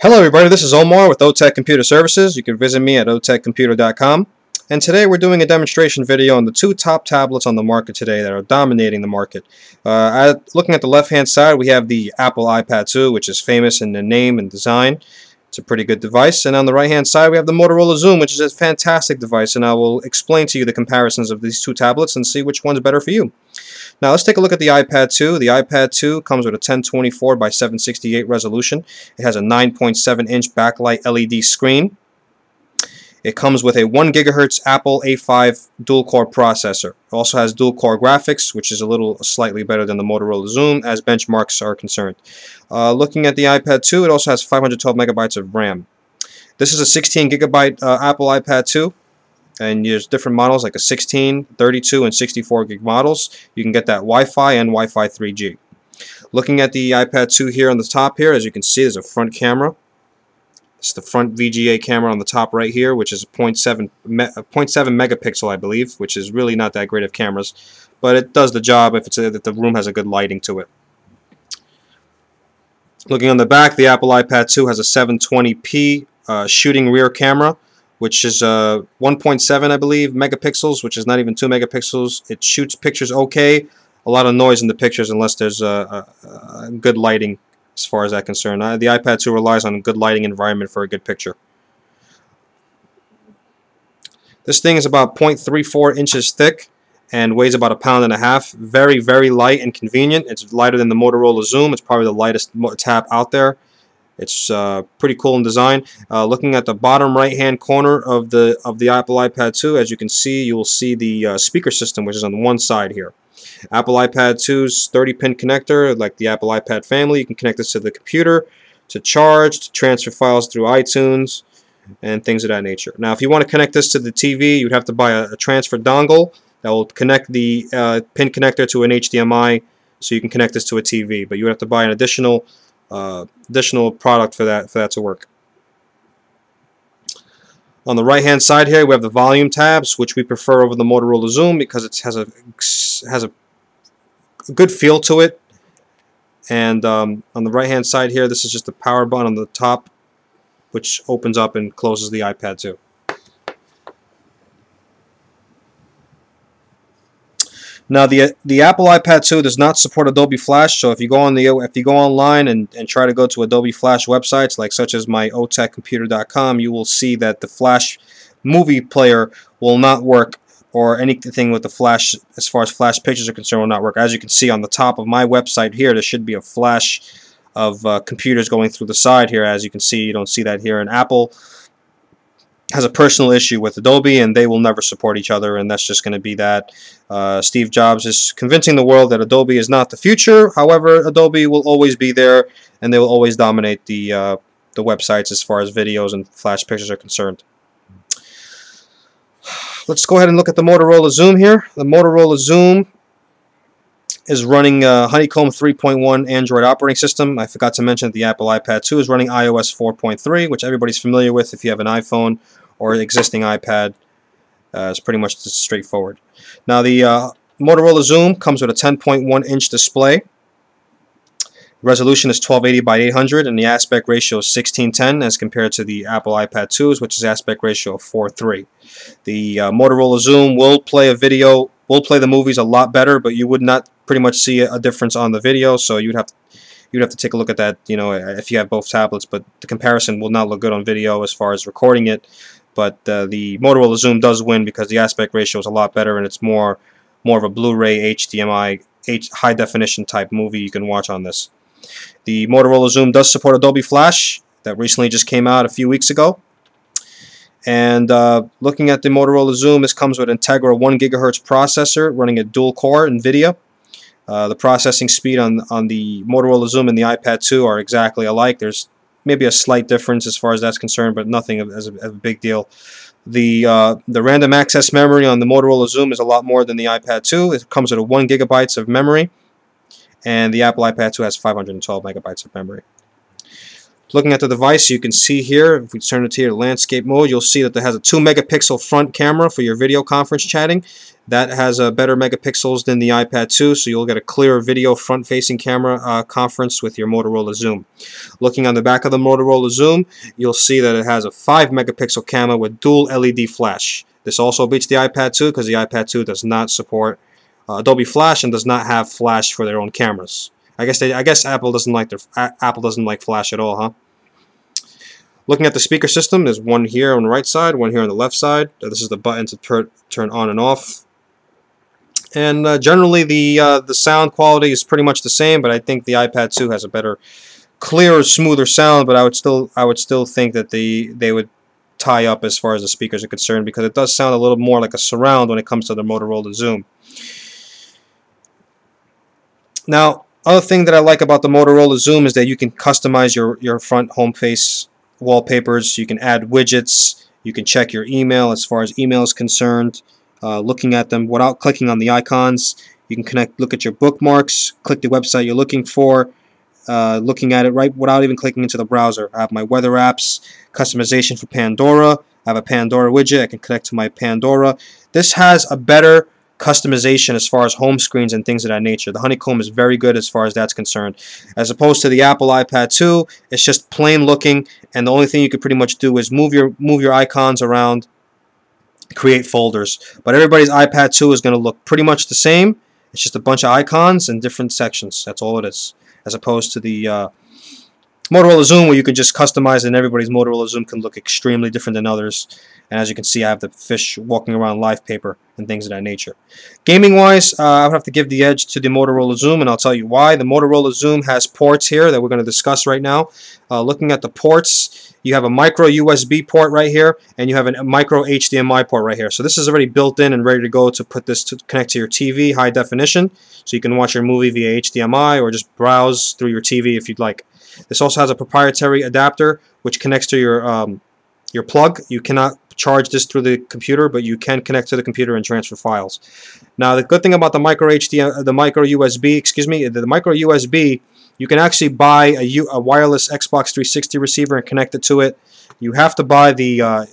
Hello everybody, this is Omar with OTech Computer Services. You can visit me at otechcomputer.com. And today we're doing a demonstration video on the two top tablets on the market today that are dominating the market. Looking at the left hand side, we have the Apple iPad 2, which is famous in the name and design. It's a pretty good device. And on the right hand side, we have the Motorola Xoom, which is a fantastic device. And I will explain to you the comparisons of these two tablets and see which one's better for you. Now let's take a look at the iPad 2. The iPad 2 comes with a 1024 by 768 resolution. It has a 9.7-inch backlight LED screen. It comes with a 1 GHz Apple A5 dual-core processor. It also has dual-core graphics, which is a little slightly better than the Motorola Xoom as benchmarks are concerned. Looking at the iPad 2, it also has 512 megabytes of RAM. This is a 16 gigabyte Apple iPad 2. And there's different models like a 16, 32, and 64 gig models. You can get that Wi-Fi and Wi-Fi 3G. Looking at the iPad 2 here on the top here, as you can see, there's a front camera. It's the front VGA camera on the top right here, which is a 0.7 megapixel, I believe, which is really not that great of cameras, but it does the job if the room has a good lighting to it. Looking on the back, the Apple iPad 2 has a 720p shooting rear camera, which is 1.7, I believe, megapixels, which is not even 2 megapixels. It shoots pictures okay. A lot of noise in the pictures unless there's good lighting as far as that concerned. The iPad 2 relies on a good lighting environment for a good picture. This thing is about 0.34 inches thick and weighs about 1.5 pounds. Very, very light and convenient. It's lighter than the Motorola Xoom. It's probably the lightest tab out there. It's pretty cool in design. Looking at the bottom right hand corner of the Apple iPad 2, as you can see, you will see the speaker system, which is on one side here. Apple iPad 2's 30-pin connector, like the Apple iPad family. You can connect this to the computer, to charge, to transfer files through iTunes, and things of that nature. Now, if you want to connect this to the TV, you'd have to buy a transfer dongle that will connect the pin connector to an HDMI, so you can connect this to a TV. But you would have to buy an additional product for that to work. On the right hand side here, we have the volume tabs, which we prefer over the Motorola Xoom because it has a good feel to it. And on the right hand side here, this is just the power button on the top, which opens up and closes the iPad 2. Now the Apple iPad 2 does not support Adobe Flash, so if you go online and try to go to Adobe Flash websites such as my otechcomputer.com, you will see that the Flash movie player will not work, or anything with the Flash as far as Flash pictures are concerned will not work. As you can see on the top of my website here, there should be a flash of computers going through the side here. As you can see, you don't see that here. And Apple has a personal issue with Adobe, and they will never support each other, and that's just going to be that. Steve Jobs is convincing the world that Adobe is not the future. However, Adobe will always be there, and they will always dominate the websites as far as videos and Flash pictures are concerned. Let's go ahead and look at the Motorola Xoom here. The Motorola Xoom is running Honeycomb 3.1 Android operating system. I forgot to mention that the Apple iPad 2 is running iOS 4.3, which everybody's familiar with if you have an iPhone or existing iPad. It's pretty much straightforward. Now the Motorola Xoom comes with a 10.1-inch display. Resolution is 1280 by 800, and the aspect ratio is 16:10 as compared to the Apple iPad 2's, which is aspect ratio of 4:3. The Motorola Xoom will play the movies a lot better, but you would not pretty much see a difference on the video, so you'd have to take a look at that, if you have both tablets. But the comparison will not look good on video as far as recording it. But the Motorola Xoom does win because the aspect ratio is a lot better, and it's more of a Blu-ray HDMI high definition type movie you can watch on this. The Motorola Xoom does support Adobe Flash. That recently just came out a few weeks ago. And looking at the Motorola Xoom, this comes with an Integra 1 GHz processor running a dual-core NVIDIA. The processing speed on the Motorola Xoom and the iPad 2 are exactly alike. There's maybe a slight difference as far as that's concerned, but nothing as a big deal. The random access memory on the Motorola Xoom is a lot more than the iPad 2. It comes with 1 GB of memory, and the Apple iPad 2 has 512 megabytes of memory. Looking at the device, you can see here, if we turn it to your landscape mode, you'll see that it has a 2 megapixel front camera for your video conference chatting. That has better megapixels than the iPad 2, so you'll get a clearer video front-facing camera conference with your Motorola Xoom. Looking on the back of the Motorola Xoom, you'll see that it has a 5 megapixel camera with dual LED flash. This also beats the iPad 2 because the iPad 2 does not support Adobe Flash and does not have Flash for their own cameras. I guess Apple doesn't like Flash at all, huh? Looking at the speaker system, there's one here on the right side, one here on the left side. This is the button to turn on and off. And generally, the sound quality is pretty much the same, but I think the iPad 2 has a better, clearer, smoother sound. But I would still think that they would tie up as far as the speakers are concerned, because it does sound a little more like a surround when it comes to the Motorola Xoom. Now, other thing that I like about the Motorola Xoom is that you can customize your front home face wallpapers. You can add widgets. You can check your email as far as email is concerned. Looking at them without clicking on the icons. You can look at your bookmarks, click the website you're looking for, looking at it right without even clicking into the browser. I have my weather apps, customization for Pandora. I have a Pandora widget. I can connect to my Pandora. This has a better customization as far as home screens and things of that nature. The honeycomb is very good as far as that's concerned. As opposed to the Apple iPad 2, it's just plain looking, and the only thing you could pretty much do is move your icons around, create folders. But everybody's iPad 2 is going to look pretty much the same. It's just a bunch of icons in different sections. That's all it is. As opposed to the Motorola Xoom, where you can just customize it, and everybody's Motorola Xoom can look extremely different than others. And as you can see, I have the fish walking around live paper and things of that nature. Gaming-wise, I would have to give the edge to the Motorola Xoom, and I'll tell you why. The Motorola Xoom has ports here that we're going to discuss right now. Looking at the ports, you have a micro USB port right here, and you have a micro HDMI port right here. So this is already built in and ready to go to put this to connect to your TV, high definition, so you can watch your movie via HDMI or just browse through your TV if you'd like. This also has a proprietary adapter which connects to your plug. You cannot charge this through the computer, but you can connect to the computer and transfer files. Now, the good thing about the micro USB, you can actually buy a wireless Xbox 360 receiver and connect it to it. You have to buy the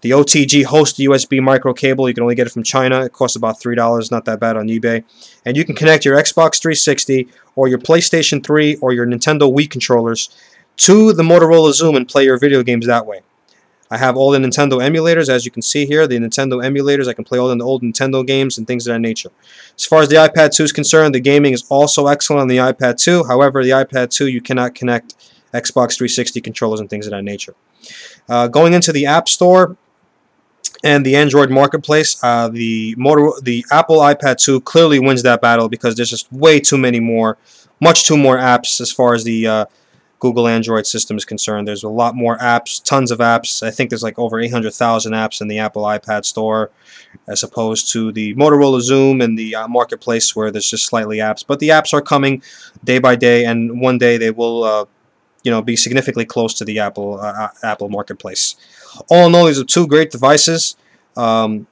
OTG host USB micro cable. You can only get it from China. It costs about $3, not that bad on eBay. And you can connect your Xbox 360 or your PlayStation 3 or your Nintendo Wii controllers to the Motorola Xoom and play your video games that way. I have all the Nintendo emulators, as you can see here, the Nintendo emulators. I can play all the old Nintendo games and things of that nature. As far as the iPad 2 is concerned, the gaming is also excellent on the iPad 2. However, the iPad 2, you cannot connect Xbox 360 controllers and things of that nature. Going into the App Store and the Android marketplace, the Apple iPad 2 clearly wins that battle because there's just much too more apps as far as the Google Android system is concerned. There's a lot more apps, tons of apps. I think there's like over 800,000 apps in the Apple iPad store, as opposed to the Motorola Xoom and the marketplace where there's just slightly apps. But the apps are coming day by day, and one day they will, be significantly close to the Apple marketplace. All in all, these are two great devices. Camera-wise,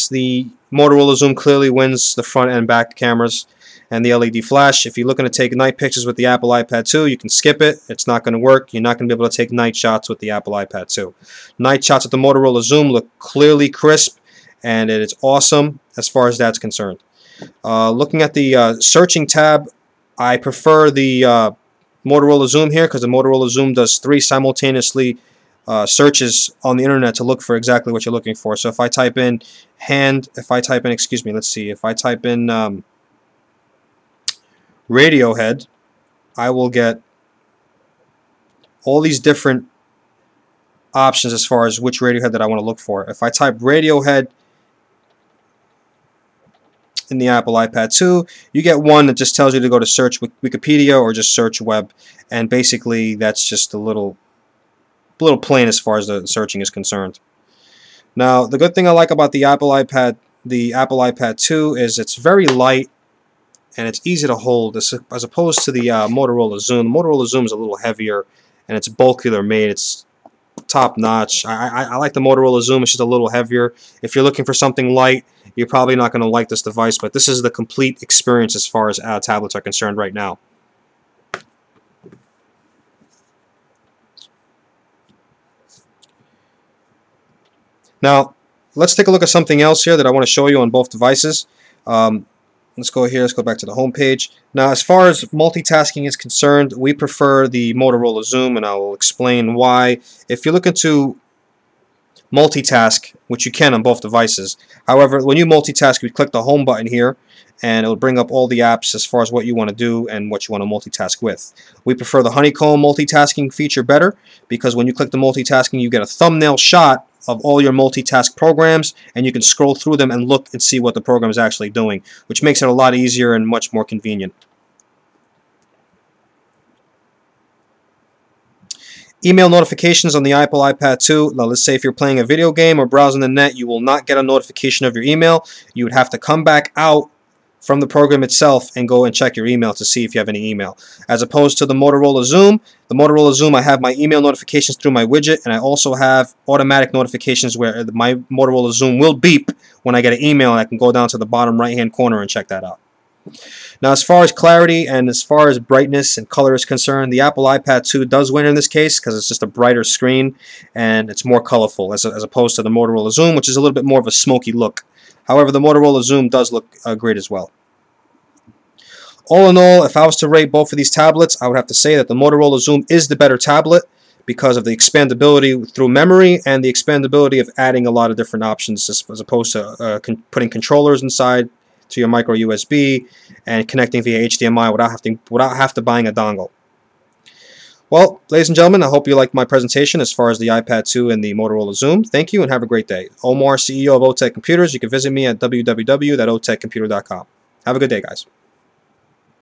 the Motorola Xoom clearly wins the front and back cameras and the LED flash. If you're looking to take night pictures with the Apple iPad 2, you can skip it. It's not going to work. You're not going to be able to take night shots with the Apple iPad 2. Night shots with the Motorola Xoom look clearly crisp, and it is awesome as far as that's concerned. Looking at the searching tab, I prefer the Motorola Xoom here because the Motorola Xoom does 3 simultaneously searches on the internet to look for exactly what you're looking for. So if I type in Radiohead, I will get all these different options as far as which Radiohead that I want to look for. If I type Radiohead in the Apple iPad 2, you get one that just tells you to go to search Wikipedia or just search web, and basically that's just a little plain as far as the searching is concerned. Now, the good thing I like about the Apple iPad 2 is it's very light and it's easy to hold, as opposed to the Motorola Xoom. The Motorola Xoom is a little heavier and it's bulkier made. It's top notch. I like the Motorola Xoom. It's just a little heavier. If you're looking for something light, you're probably not going to like this device, but this is the complete experience as far as tablets are concerned right now. Now, let's take a look at something else here that I want to show you on both devices. Let's go here. Let's go back to the home page. Now, as far as multitasking is concerned, we prefer the Motorola Xoom, and I will explain why. If you're looking to multitask, which you can on both devices, however, when you multitask, you click the home button here, and it will bring up all the apps as far as what you want to do and what you want to multitask with. We prefer the honeycomb multitasking feature better, because when you click the multitasking, you get a thumbnail shot of all your multitask programs, and you can scroll through them and look and see what the program is actually doing, which makes it a lot easier and much more convenient. Email notifications on the Apple iPad 2. Now, let's say if you're playing a video game or browsing the net, you will not get a notification of your email. You would have to come back out from the program itself and go and check your email to see if you have any email. As opposed to the Motorola Xoom, I have my email notifications through my widget, and I also have automatic notifications where my Motorola Xoom will beep when I get an email, and I can go down to the bottom right hand corner and check that out. Now, as far as clarity and as far as brightness and color is concerned, the Apple iPad 2 does win in this case because it's just a brighter screen and it's more colorful as opposed to the Motorola Xoom, which is a little bit more of a smoky look. However, the Motorola Xoom does look great as well. All in all, if I was to rate both of these tablets, I would have to say that the Motorola Xoom is the better tablet because of the expandability through memory and the expandability of adding a lot of different options as opposed to putting controllers inside to your micro USB and connecting via HDMI without have to buying a dongle. Well, ladies and gentlemen, I hope you liked my presentation as far as the iPad 2 and the Motorola Xoom. Thank you and have a great day. Omar, CEO of OTech Computers. You can visit me at www.otechcomputer.com. Have a good day, guys.